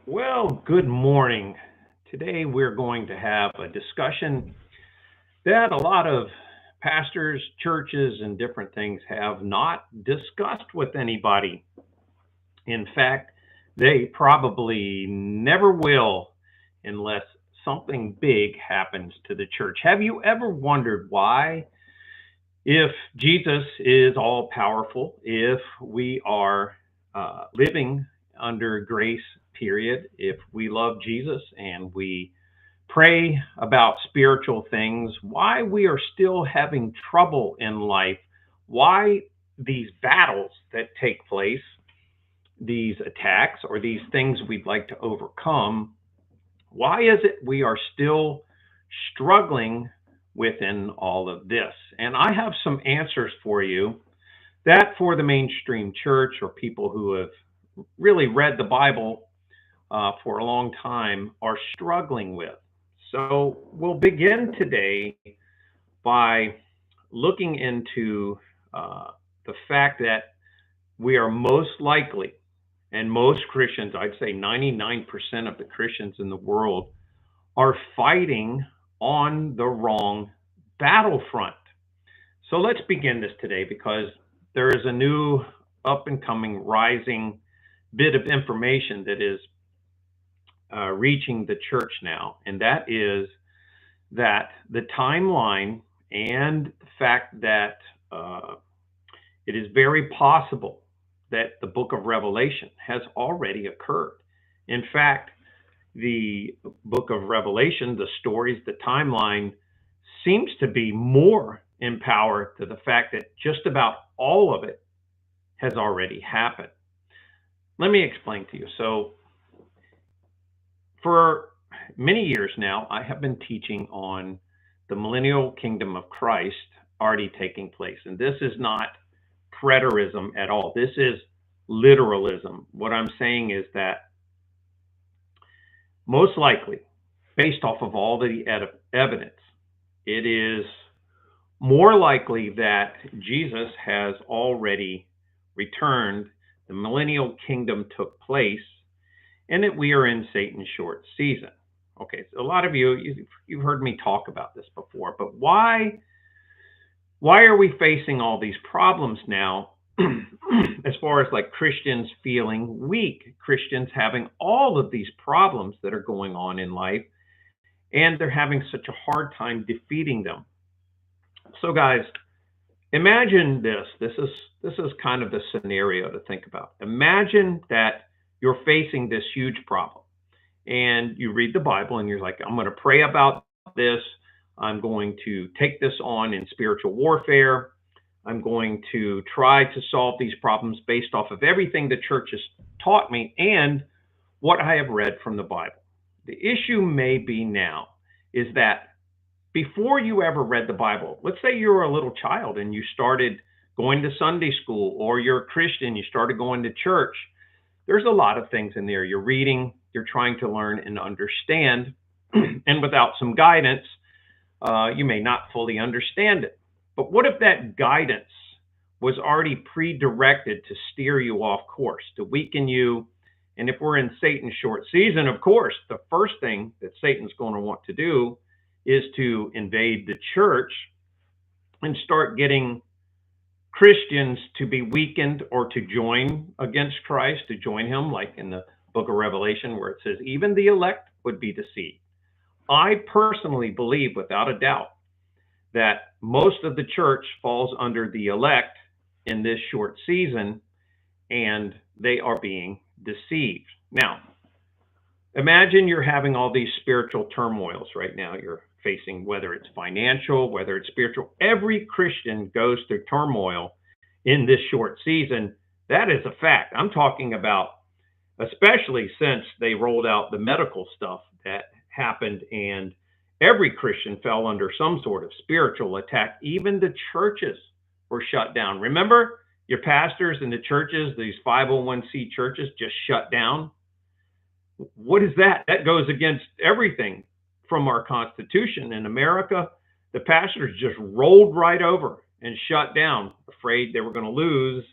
Well, good morning. Today we're going to have a discussion that a lot of pastors, churches, and different things have not discussed with anybody. In fact, they probably never will unless something big happens to the church. Have you ever wondered why, if Jesus is all powerful, if we are living under grace, period, if we love Jesus and we pray about spiritual things, why we are still having trouble in life, why these battles that take place, these attacks, or these things we'd like to overcome, why is it we are still struggling within all of this? And I have some answers for you that for the mainstream church or people who have really read the Bible for a long time are struggling with. So we'll begin today by looking into the fact that we are most likely, and most Christians, I'd say 99% of the Christians in the world, are fighting on the wrong battlefront. So let's begin this today because there is a new up and coming rising bit of information that is reaching the church now, and that is that the timeline and the fact that uh, it is very possible that the book of Revelation has already occurred. In fact, the book of Revelation, the stories, the timeline seems to be more in power to the fact that just about all of it has already happened. Let me explain to you. So, for many years now, I have been teaching on the millennial kingdom of Christ already taking place. And this is not preterism at all. This is literalism. What I'm saying is that most likely, based off of all the evidence, it is more likely that Jesus has already returned, the millennial kingdom took place, and that we are in Satan's short season. Okay, so a lot of you've heard me talk about this before, but why are we facing all these problems now? As far as like Christians feeling weak, Christians having all of these problems that are going on in life, and they're having such a hard time defeating them. So, guys, imagine this. This is kind of the scenario to think about. Imagine that you're facing this huge problem, and you read the Bible, and you're like, I'm going to pray about this. I'm going to take this on in spiritual warfare. I'm going to try to solve these problems based off of everything the church has taught me and what I have read from the Bible. The issue may be now is that before you ever read the Bible, let's say you were a little child and you started going to Sunday school, or you're a Christian, you started going to church, there's a lot of things in there you're reading, you're trying to learn and understand, and without some guidance, you may not fully understand it. But what if that guidance was already pre-directed to steer you off course, to weaken you? And if we're in Satan's short season, of course, the first thing that Satan's going to want to do is to invade the church and start getting Christians to be weakened or to join against Christ, to join him, like in the book of Revelation, where it says, even the elect would be deceived. I personally believe, without a doubt, that most of the church falls under the elect in this short season, and they are being deceived. Now, imagine you're having all these spiritual turmoils right now. You're facing, whether it's financial, whether it's spiritual. Every Christian goes through turmoil in this short season. That is a fact. I'm talking about, especially since they rolled out the medical stuff that happened, and every Christian fell under some sort of spiritual attack. Even the churches were shut down. Remember, your pastors in the churches, these 501c churches, just shut down. What is that? That goes against everything from our Constitution in America. The pastors just rolled right over and shut down, afraid they were going to lose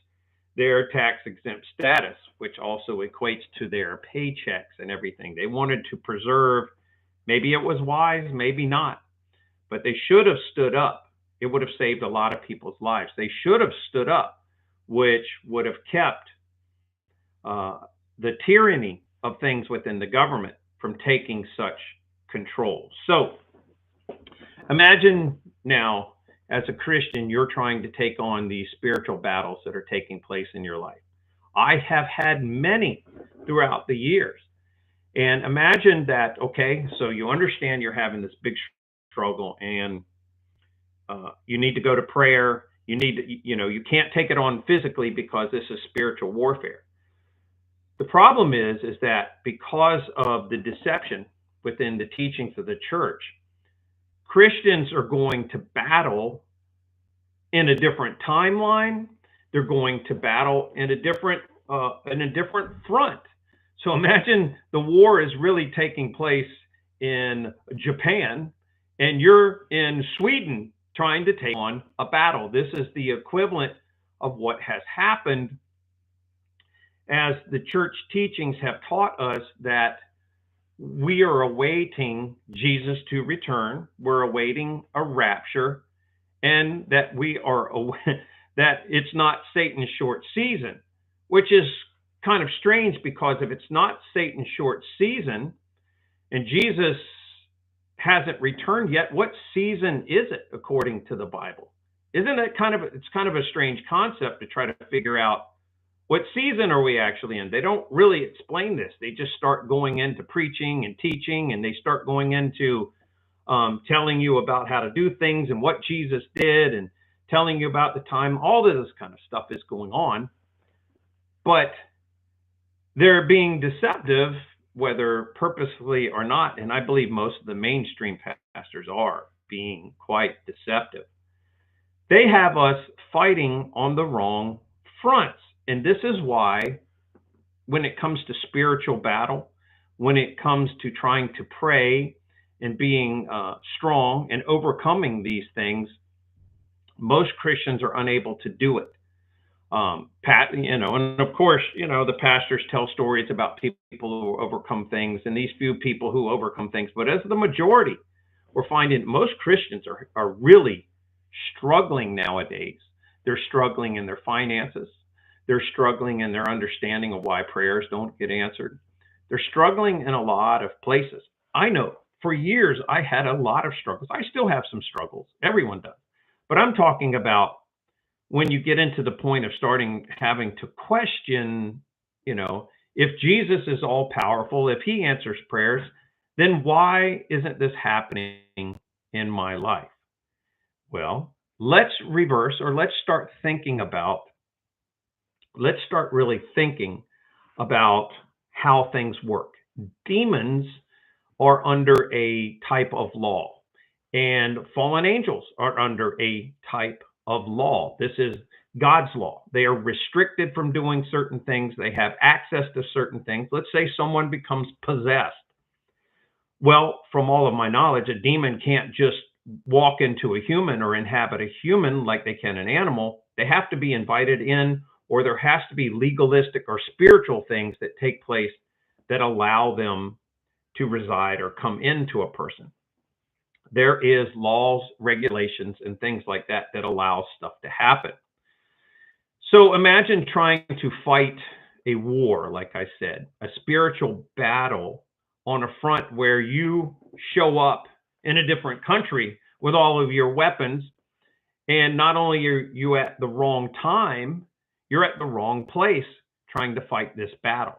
their tax exempt status, which also equates to their paychecks and everything. They wanted to preserve, maybe it was wise, maybe not, but they should have stood up. It would have saved a lot of people's lives. They should have stood up, which would have kept the tyranny of things within the government from taking such control. So imagine now, as a Christian, you're trying to take on these spiritual battles that are taking place in your life. I have had many throughout the years. And imagine that, okay, so you understand you're having this big struggle, and you need to go to prayer. You need to, you can't take it on physically because this is spiritual warfare. The problem is that because of the deception within the teachings of the church, Christians are going to battle in a different timeline. They're going to battle in a different front. So imagine the war is really taking place in Japan, and you're in Sweden trying to take on a battle. This is the equivalent of what has happened, as the church teachings have taught us that we are awaiting Jesus to return. We're awaiting a rapture, and that that it's not Satan's short season, which is kind of strange, because if it's not Satan's short season and Jesus hasn't returned yet, what season is it according to the Bible? Isn't it it's kind of a strange concept to try to figure out what season are we actually in? They don't really explain this. They just start going into preaching and teaching, and they start going into telling you about how to do things and what Jesus did, and telling you about the time. All of this kind of stuff is going on, but they're being deceptive, whether purposefully or not. And I believe most of the mainstream pastors are being quite deceptive. They have us fighting on the wrong fronts. And this is why, when it comes to spiritual battle, when it comes to trying to pray and being strong and overcoming these things, most Christians are unable to do it. And of course, the pastors tell stories about people who overcome things, and these few people who overcome things. But as the majority, we're finding most Christians are really struggling nowadays. They're struggling in their finances. They're struggling in their understanding of why prayers don't get answered. They're struggling in a lot of places. I know for years I had a lot of struggles. I still have some struggles. Everyone does. But I'm talking about when you get into the point of having to question, if Jesus is all powerful, if he answers prayers, then why isn't this happening in my life? Well, let's reverse, or let's start really thinking about how things work. Demons are under a type of law, and fallen angels are under a type of law. This is God's law. They are restricted from doing certain things. They have access to certain things. Let's say someone becomes possessed. Well, from all of my knowledge, a demon can't just walk into a human or inhabit a human like they can an animal. They have to be invited in, or there has to be legalistic or spiritual things that take place that allow them to reside or come into a person. There is laws, regulations, and things like that allow stuff to happen. So imagine trying to fight a war, like I said, a spiritual battle on a front where you show up in a different country with all of your weapons, and not only are you at the wrong time, you're at the wrong place trying to fight this battle.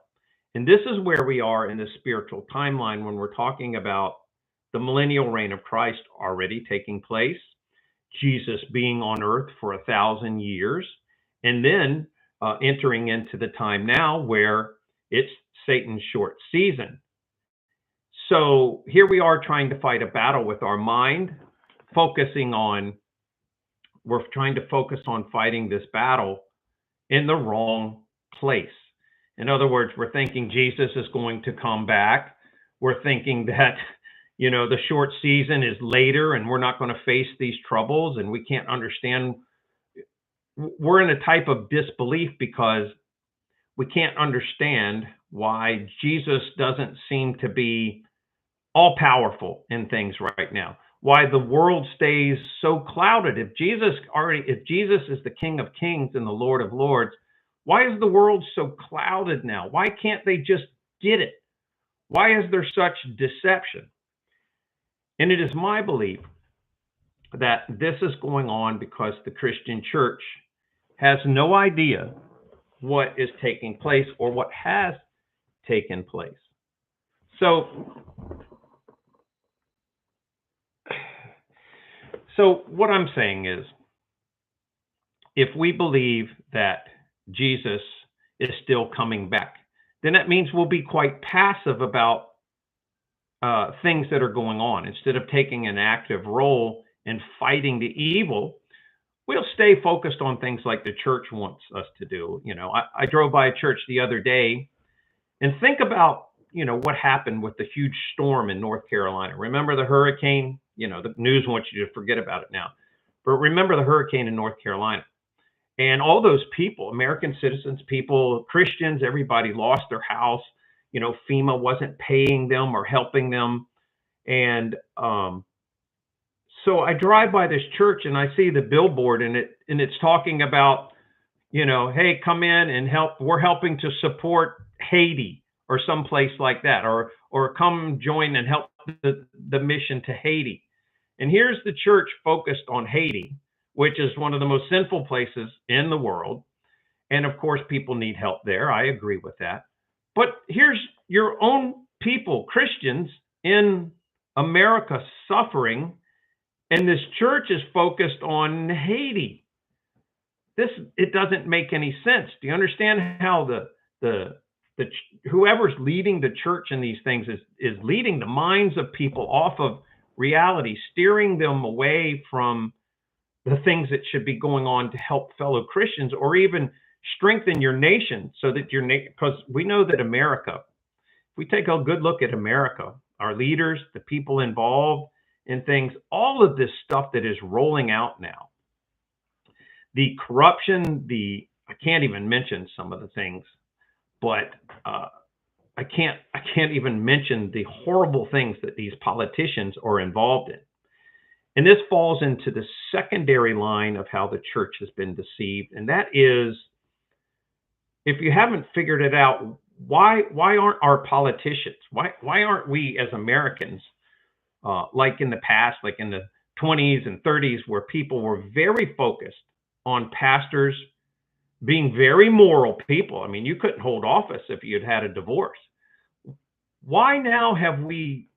And this is where we are in the spiritual timeline when we're talking about the millennial reign of Christ already taking place, Jesus being on earth for 1,000 years, and then entering into the time now where it's Satan's short season. So here we are trying to fight a battle with our mind, we're trying to focus on fighting this battle in the wrong place. In other words, we're thinking Jesus is going to come back. We're thinking that, the short season is later and we're not going to face these troubles, and we can't understand we're in a type of disbelief because we can't understand why Jesus doesn't seem to be all powerful in things right now. Why the world stays so clouded. If Jesus is the King of Kings and the Lord of Lords, why is the world so clouded now? Why can't they just get it? Why is there such deception? And it is my belief that this is going on because the Christian church has no idea what is taking place or what has taken place. So what I'm saying is, if we believe that Jesus is still coming back, then that means we'll be quite passive about things that are going on. Instead of taking an active role in fighting the evil, we'll stay focused on things like the church wants us to do. I drove by a church the other day, and think about, what happened with the huge storm in North Carolina. Remember the hurricane? The news wants you to forget about it now. But remember the hurricane in North Carolina. And all those people, American citizens, people, Christians, everybody lost their house. FEMA wasn't paying them or helping them. And so I drive by this church and I see the billboard, and it's talking about, hey, come in and help. We're helping to support Haiti or someplace like that, or come join and help the mission to Haiti. And here's the church focused on Haiti, which is one of the most sinful places in the world. And of course, people need help there. I agree with that. But here's your own people, Christians in America, suffering, and this church is focused on Haiti. It doesn't make any sense. Do you understand how the whoever's leading the church in these things is leading the minds of people off of reality, steering them away from the things that should be going on to help fellow Christians, or even strengthen your nation, so that because we know that America, if we take a good look at America, our leaders, the people involved in things, all of this stuff that is rolling out now, the corruption, I can't even mention some of the things, but I can't even mention the horrible things that these politicians are involved in. And this falls into the secondary line of how the church has been deceived. And that is, if you haven't figured it out, why aren't our politicians, why aren't we as Americans, like in the past, like in the 20s and 30s, where people were very focused on pastors being very moral people? I mean, you couldn't hold office if you'd had a divorce. Why now have we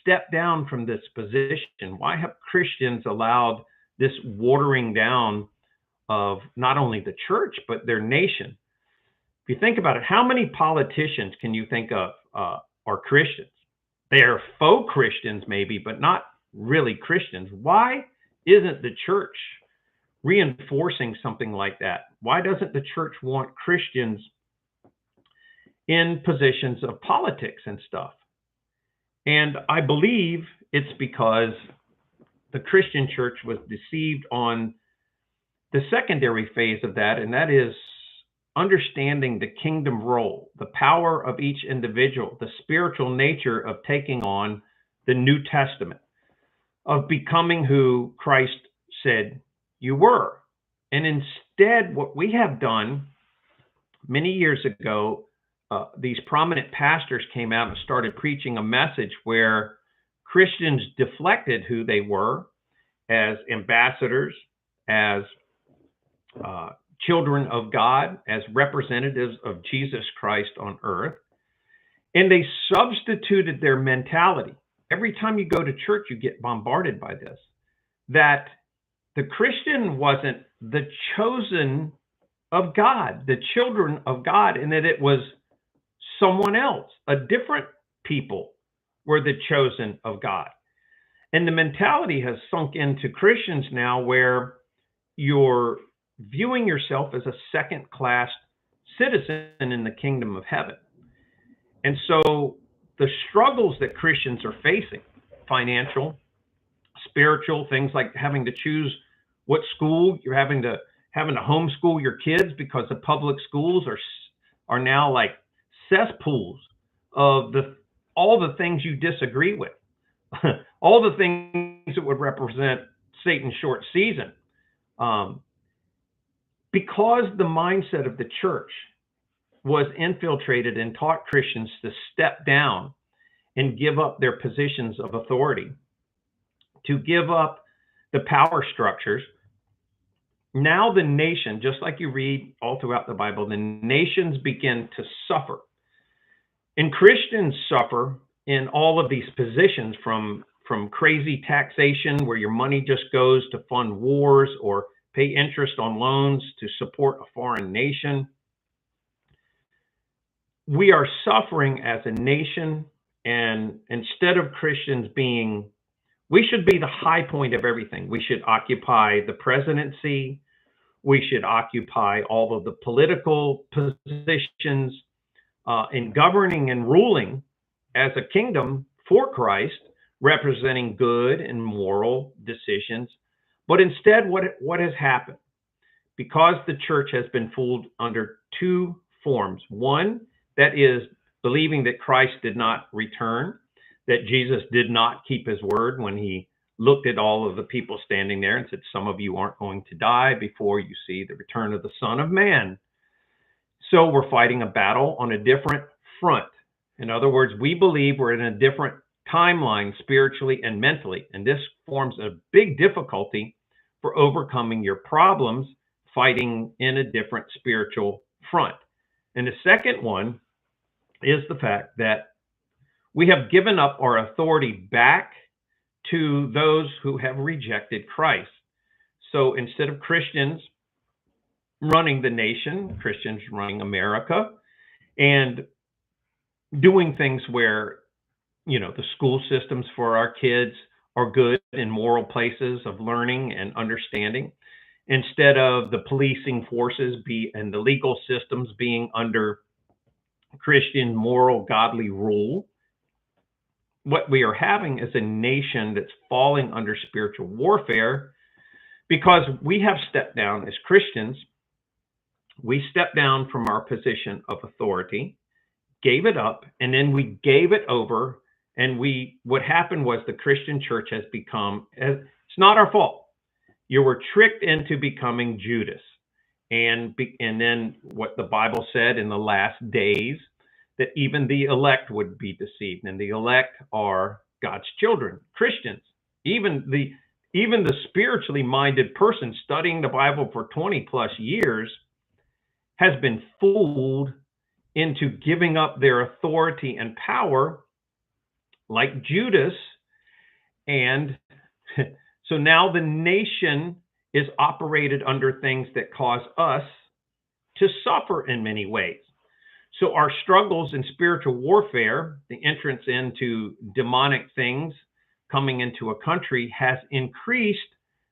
stepped down from this position? Why have Christians allowed this watering down of not only the church, but their nation? If you think about it, how many politicians can you think of are Christians? They are faux Christians maybe, but not really Christians. Why isn't the church reinforcing something like that? Why doesn't the church want Christians in positions of politics and stuff? And I believe it's because the Christian church was deceived on the secondary phase of that, and that is understanding the kingdom role, the power of each individual, the spiritual nature of taking on the New Testament, of becoming who Christ said you were. And instead, what we have done many years ago, these prominent pastors came out and started preaching a message where Christians deflected who they were as ambassadors, as children of God, as representatives of Jesus Christ on earth. And they substituted their mentality. Every time you go to church, you get bombarded by this, that the Christian wasn't the chosen of God, the children of God, and that it was someone else, a different people were the chosen of God. And the mentality has sunk into Christians now, where you're viewing yourself as a second-class citizen in the kingdom of heaven. And so the struggles that Christians are facing, financial, spiritual, things like having to choose what school, you're having to having to homeschool your kids because the public schools are now like cesspools of the all the things you disagree with, all the things that would represent Satan's short season. Um, because the mindset of the church was infiltrated and taught Christians to step down and give up their positions of authority, to give up the power structures. Now the nation, just like you read all throughout the Bible, the nations begin to suffer. And Christians suffer in all of these positions, from crazy taxation where your money just goes to fund wars or pay interest on loans to support a foreign nation. We are suffering as a nation, and instead of Christians being, we should be the high point of everything. We should occupy the presidency. We should occupy all of the political positions in governing and ruling as a kingdom for Christ, representing good and moral decisions. But instead, what has happened? Because the church has been fooled under two forms. One, that is believing that Christ did not return, that Jesus did not keep his word when he looked at all of the people standing there and said, some of you aren't going to die before you see the return of the Son of Man. So we're fighting a battle on a different front. In other words, we believe we're in a different timeline spiritually and mentally, and this forms a big difficulty for overcoming your problems, fighting in a different spiritual front. And the second one is the fact that we have given up our authority back to those who have rejected Christ. So instead of Christians running the nation, Christians running America, and doing things where, the school systems for our kids are good and moral places of learning and understanding, instead of the policing forces and the legal systems being under Christian moral, godly rule. What we are having is a nation that's falling under spiritual warfare because we have stepped down as Christians. We stepped down from our position of authority, gave it up, and then we gave it over. And what happened was the Christian church has become, it's not our fault. You were tricked into becoming Judas. And then what the Bible said in the last days, that even the elect would be deceived. And the elect are God's children, Christians. Even the spiritually minded person studying the Bible for 20 plus years has been fooled into giving up their authority and power like Judas. And so now the nation is operated under things that cause us to suffer in many ways. So our struggles in spiritual warfare, the entrance into demonic things coming into a country, has increased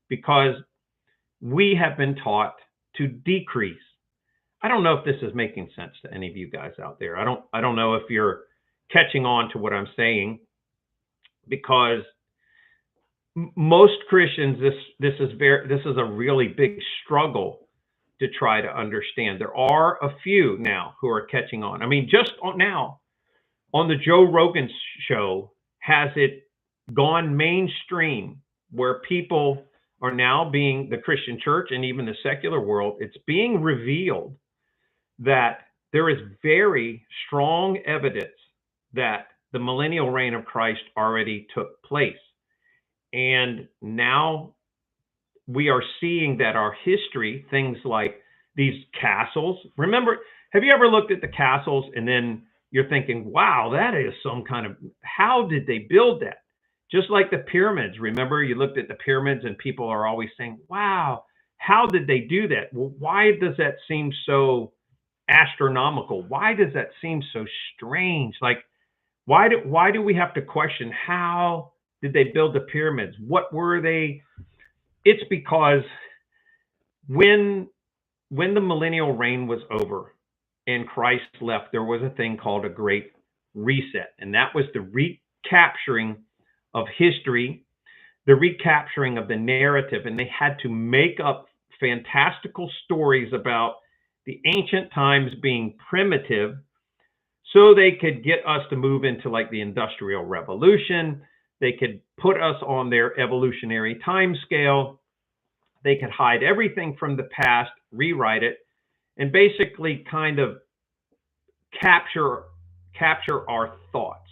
because we have been taught to decrease. I don't know if this is making sense to any of you guys out there. I don't know if you're catching on to what I'm saying, because most Christians, this is a really big struggle to try to understand. There are a few now who are catching on. I mean, just now on the Joe Rogan show, has it gone mainstream where people are now being, the Christian church and even the secular world, it's being revealed that there is very strong evidence that the millennial reign of Christ already took place. And now we are seeing that our history, things like these castles, remember, have you ever looked at the castles and then you're thinking, wow, that is some kind of, how did they build that? Just like the pyramids. Remember, you looked at the pyramids and people are always saying, wow, how did they do that? Well, why does that seem so astronomical? Why does that seem so strange? Like, why do we have to question, how did they build the pyramids? What were they? It's because when the millennial reign was over and Christ left, there was a thing called a great reset. And that was the recapturing of history, the recapturing of the narrative. And they had to make up fantastical stories about the ancient times being primitive so they could get us to move into like the Industrial Revolution. They could put us on their evolutionary time scale. They could hide everything from the past, rewrite it, and basically kind of capture our thoughts.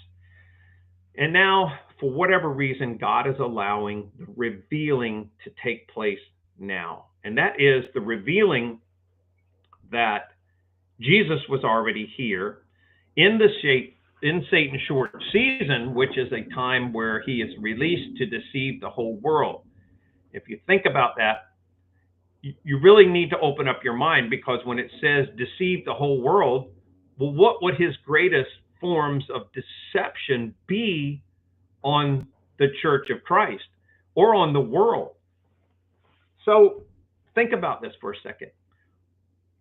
And now, for whatever reason, God is allowing the revealing to take place now. And that is the revealing that Jesus was already here in the shape in Satan's short season, which is a time where he is released to deceive the whole world. If you think about that, you really need to open up your mind, because when it says deceive the whole world, well, what would his greatest forms of deception be on the Church of Christ or on the world? So think about this for a second.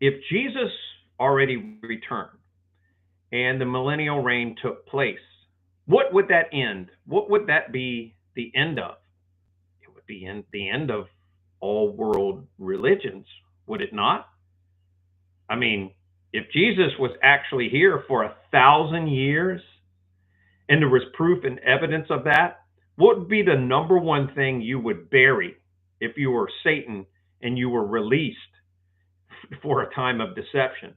If Jesus already returned and the millennial reign took place, what would that end? What would that be the end of? It would be the end of all world religions, would it not? I mean, if Jesus was actually here for 1,000 years and there was proof and evidence of that, what would be the number one thing you would bury if you were Satan and you were released for a time of deception?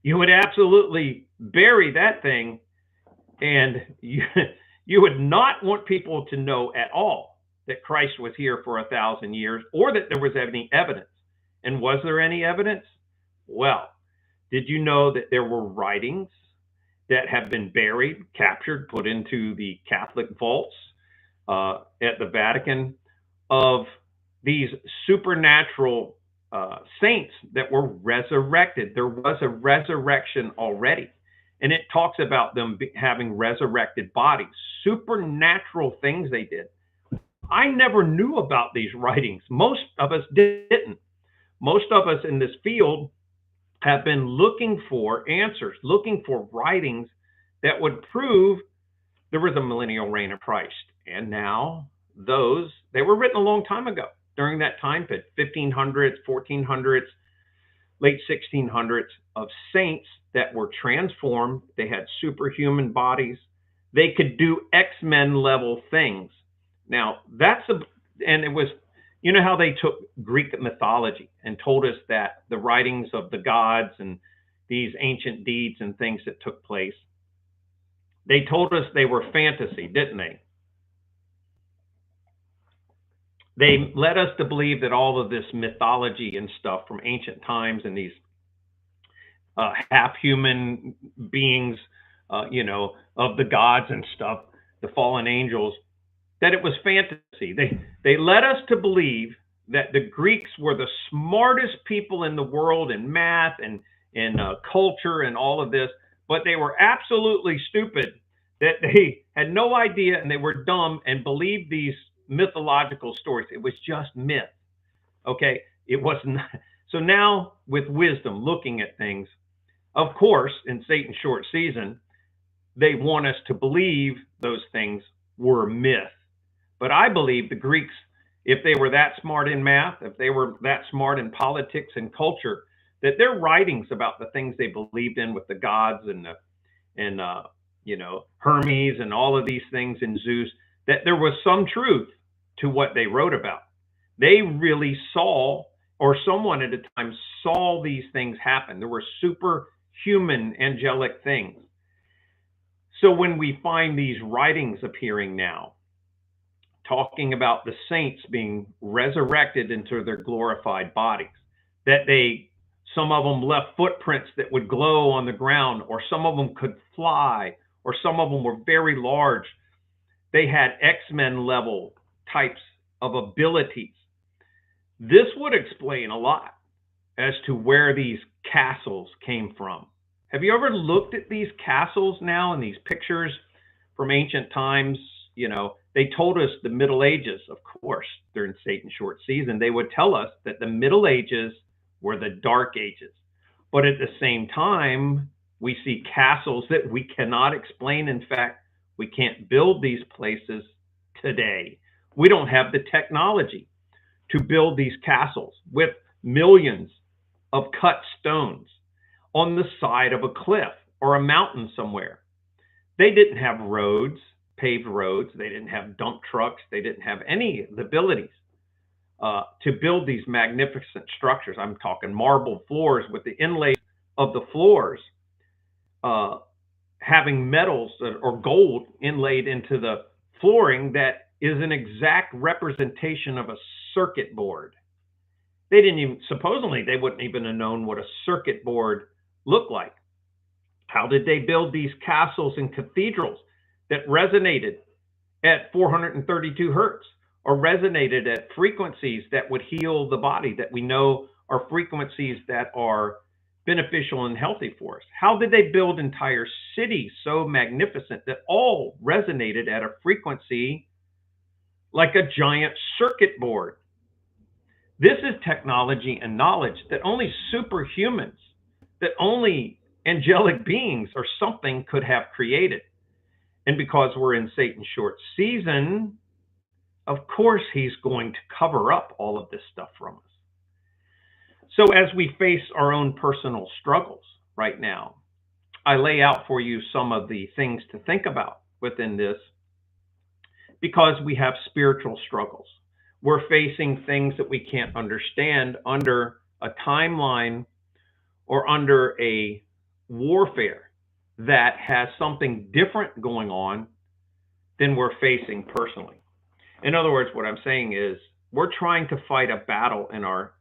You would absolutely bury that thing, and you would not want people to know at all that Christ was here for 1,000 years or that there was any evidence. And was there any evidence? Well, did you know that there were writings that have been buried, captured, put into the Catholic vaults at the Vatican of these supernatural saints that were resurrected? There was a resurrection already, and it talks about them having resurrected bodies, supernatural things they did. I never knew about these writings. Most of us didn't. Most of us in this field have been looking for answers, looking for writings that would prove there was a millennial reign of Christ. And now they were written a long time ago, during that time period, 1500s, 1400s, late 1600s, of saints that were transformed. They had superhuman bodies. They could do X-Men level things. Now, and it was, you know how they took Greek mythology and told us that the writings of the gods and these ancient deeds and things that took place, they told us they were fantasy, didn't they? They led us to believe that all of this mythology and stuff from ancient times and these half-human beings, of the gods and stuff, the fallen angels, that it was fantasy. They led us to believe that the Greeks were the smartest people in the world in math and in culture and all of this, but they were absolutely stupid, that they had no idea and they were dumb and believed these mythological stories. It was just myth. Okay, it wasn't. So now, with wisdom, looking at things, of course, in Satan's short season, they want us to believe those things were myth. But I believe the Greeks, if they were that smart in math, if they were that smart in politics and culture, that their writings about the things they believed in with the gods and Hermes and all of these things, and Zeus, that there was some truth to what they wrote about. They really saw, or someone at a time saw, these things happen. There were superhuman angelic things. So when we find these writings appearing now, talking about the saints being resurrected into their glorified bodies, that some of them left footprints that would glow on the ground, or some of them could fly, or some of them were very large. They had X-Men level types of abilities. This would explain a lot as to where these castles came from. Have you ever looked at these castles now and these pictures from ancient times? They told us the Middle Ages, of course, during Satan's short season, they would tell us that the Middle Ages were the Dark Ages. But at the same time, we see castles that we cannot explain. In fact, we can't build these places today. We don't have the technology to build these castles with millions of cut stones on the side of a cliff or a mountain somewhere. They didn't have roads, paved roads. They didn't have dump trucks. They didn't have any of the abilities to build these magnificent structures. I'm talking marble floors with the inlays of the floors having metals or gold inlaid into the flooring that is an exact representation of a circuit board. They didn't even, supposedly, they wouldn't even have known what a circuit board looked like. How did they build these castles and cathedrals that resonated at 432 hertz or resonated at frequencies that would heal the body, that we know are frequencies that are beneficial and healthy for us? How did they build entire cities so magnificent that all resonated at a frequency like a giant circuit board? This is technology and knowledge that only superhumans, that only angelic beings or something could have created. And because we're in Satan's short season, of course he's going to cover up all of this stuff from us. So as we face our own personal struggles right now, I lay out for you some of the things to think about within this, because we have spiritual struggles. We're facing things that we can't understand under a timeline or under a warfare that has something different going on than we're facing personally. In other words, what I'm saying is we're trying to fight a battle in our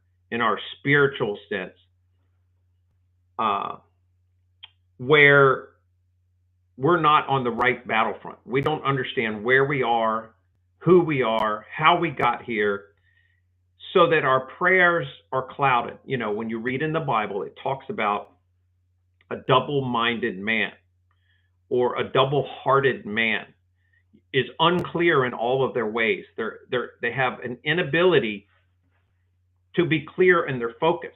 spiritual sense, where we're not on the right battlefront. We don't understand where we are, who we are, how we got here, so that our prayers are clouded. You know, when you read in the Bible, it talks about a double-minded man or a double-hearted man is unclear in all of their ways. They have an inability to be clear in their focus.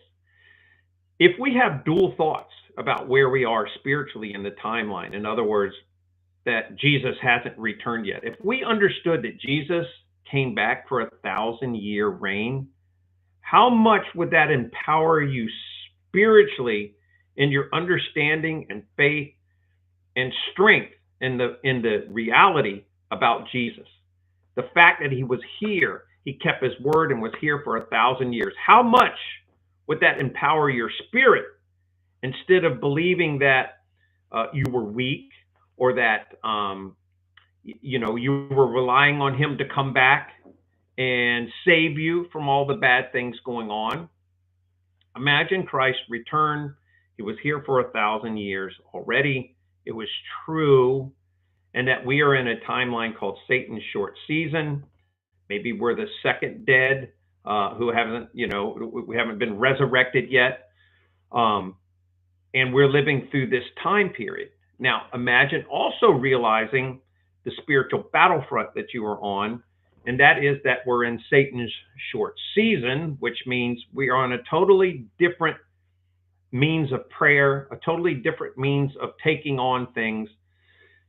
If we have dual thoughts about where we are spiritually in the timeline, in other words, that Jesus hasn't returned yet, if we understood that Jesus came back for a 1,000-year reign, how much would that empower you spiritually in your understanding and faith and strength in the reality about Jesus? The fact that he was here, he kept his word and was here for 1,000 years. How much would that empower your spirit, instead of believing that you were weak, or that you were relying on him to come back and save you from all the bad things going on? Imagine Christ returned. He was here for 1,000 years already. It was true. And that we are in a timeline called Satan's short season. Maybe we're the second dead who haven't, we haven't been resurrected yet. And we're living through this time period. Now, imagine also realizing the spiritual battlefront that you are on, and that is that we're in Satan's short season, which means we are on a totally different means of prayer, a totally different means of taking on things.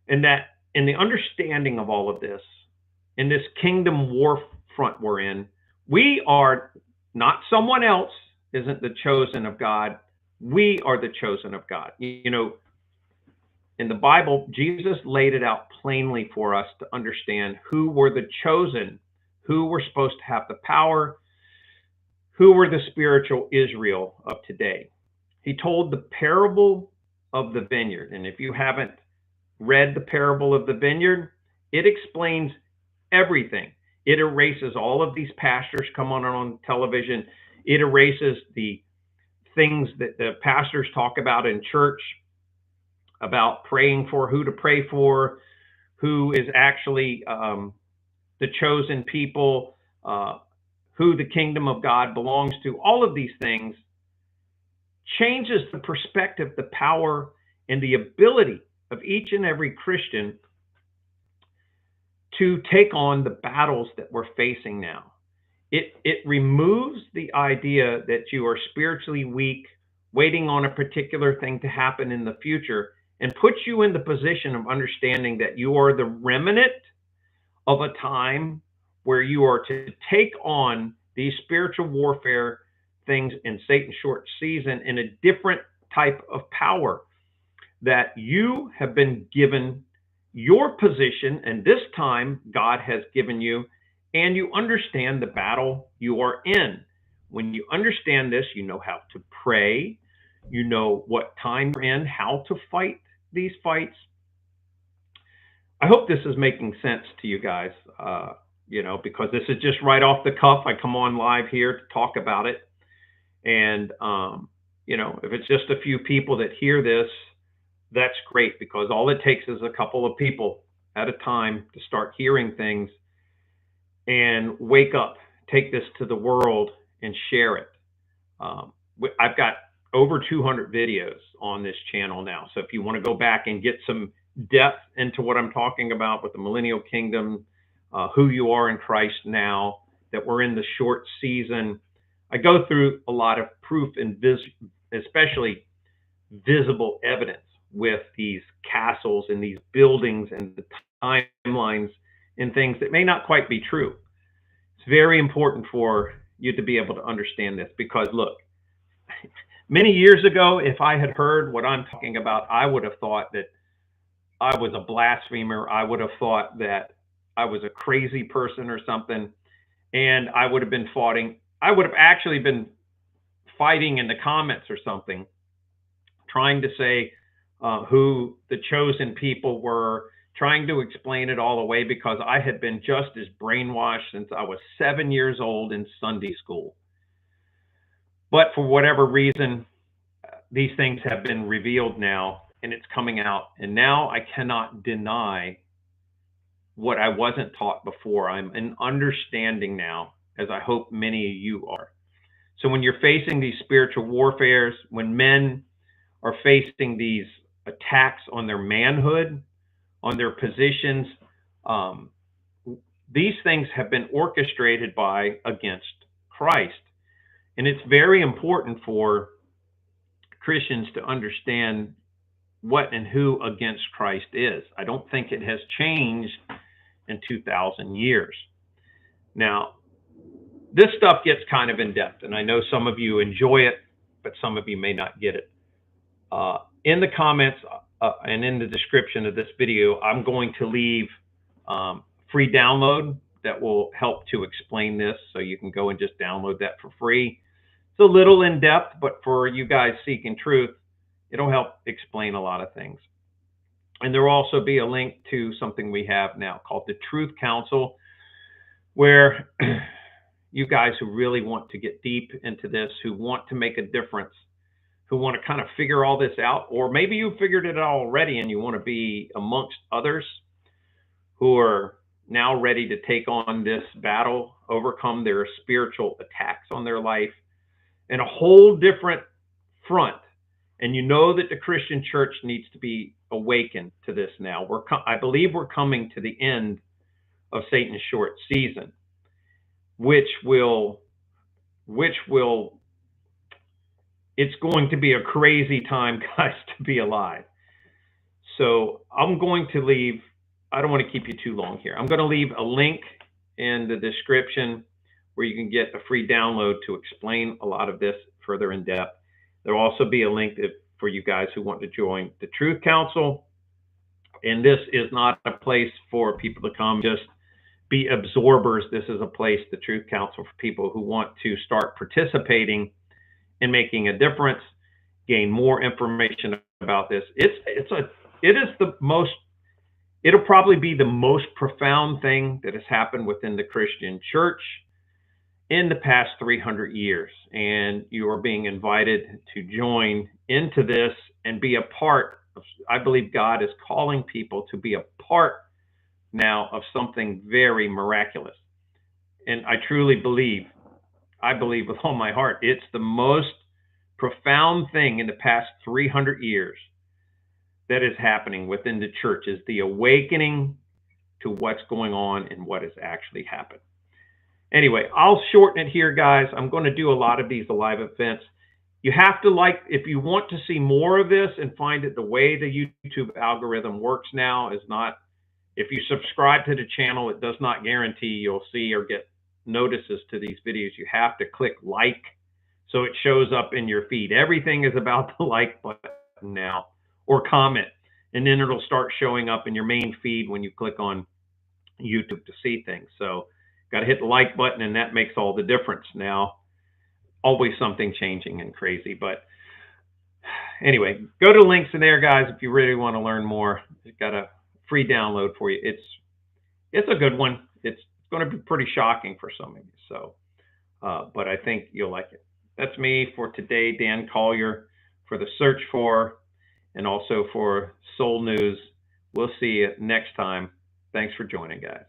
And that in the understanding of all of this, in this kingdom war front we're in, we are not someone else isn't the chosen of God. We are the chosen of God. In the Bible, Jesus laid it out plainly for us to understand who were the chosen, who were supposed to have the power, who were the spiritual Israel of today. He told the parable of the vineyard. And if you haven't read the parable of the vineyard, it explains everything. It erases all of these pastors come on television. It erases the things that the pastors talk about in church, about praying for, who to pray for, who is actually the chosen people, who the kingdom of God belongs to. All of these things changes the perspective, the power, and the ability of each and every Christian to take on the battles that we're facing now. It removes the idea that you are spiritually weak, waiting on a particular thing to happen in the future, and puts you in the position of understanding that you are the remnant of a time where you are to take on these spiritual warfare things in Satan's short season in a different type of power, that you have been given your position, and this time God has given you, and you understand the battle you are in. When you understand this, you know how to pray, you know what time you're in, how to fight these fights. I hope this is making sense to you guys, because this is just right off the cuff. I come on live here to talk about it. And, if it's just a few people that hear this, that's great, because all it takes is a couple of people at a time to start hearing things and wake up, take this to the world and share it. I've got over 200 videos on this channel now. So if you want to go back and get some depth into what I'm talking about with the millennial kingdom, who you are in Christ now, that we're in the short season, I go through a lot of proof and especially visible evidence with these castles and these buildings and the timelines and things that may not quite be true. It's very important for you to be able to understand this, because look, many years ago, if I had heard what I'm talking about, I would have thought that I was a blasphemer. I would have thought that I was a crazy person or something, and I would have actually been fighting in the comments or something, trying to say who the chosen people were, trying to explain it all away, because I had been just as brainwashed since I was 7 years old in Sunday school. But for whatever reason, these things have been revealed now, and it's coming out. And now I cannot deny what I wasn't taught before. I'm an understanding now, as I hope many of you are. So when you're facing these spiritual warfares, when men are facing these attacks on their manhood, on their positions, these things have been orchestrated against Christ. And it's very important for Christians to understand what and who against Christ is. I don't think it has changed in 2,000 years. Now, this stuff gets kind of in depth, and I know some of you enjoy it, but some of you may not get it. In the comments and in the description of this video, I'm going to leave free download that will help to explain this, so you can go and just download that for free. It's a little in depth, but for you guys seeking truth, it'll help explain a lot of things. And there will also be a link to something we have now called the Truth Council, where you guys who really want to get deep into this, who want to make a difference, who want to kind of figure all this out, or maybe you figured it out already and you want to be amongst others who are now ready to take on this battle, overcome their spiritual attacks on their life in a whole different front. And you know that the Christian church needs to be awakened to this now. I believe we're coming to the end of Satan's short season, which will it's going to be a crazy time, guys, to be alive. So I'm going to leave, I don't want to keep you too long here. I'm going to leave a link in the description where you can get a free download to explain a lot of this further in depth. There will also be a link for you guys who want to join the Truth Council. And this is not a place for people to come just be absorbers. This is a place, the Truth Council, for people who want to start participating in making a difference, gain more information about this. It'll probably be the most profound thing that has happened within the Christian church in the past 300 years. And you are being invited to join into this and be a part of, I believe God is calling people to be a part now of something very miraculous. And I truly believe, with all my heart, it's the most profound thing in the past 300 years that is happening within the church, is the awakening to what's going on and what has actually happened. Anyway, I'll shorten it here, guys. I'm going to do a lot of these live events. You have to if you want to see more of this and find it, the way the YouTube algorithm works now is not, if you subscribe to the channel, it does not guarantee you'll see or get notices to these videos, you have to click like so it shows up in your feed. Everything is about the like button now, or comment, and then it'll start showing up in your main feed when you click on YouTube to see things. So got to hit the like button, and that makes all the difference. Now, always something changing and crazy, but anyway, go to links in there, guys, if you really want to learn more. It's got a free download for you. It's a good one. It's going to be pretty shocking for some of you. So, but I think you'll like it. That's me for today, Dan Collier, for the Search For, and also for Soul News. We'll see you next time. Thanks for joining, guys.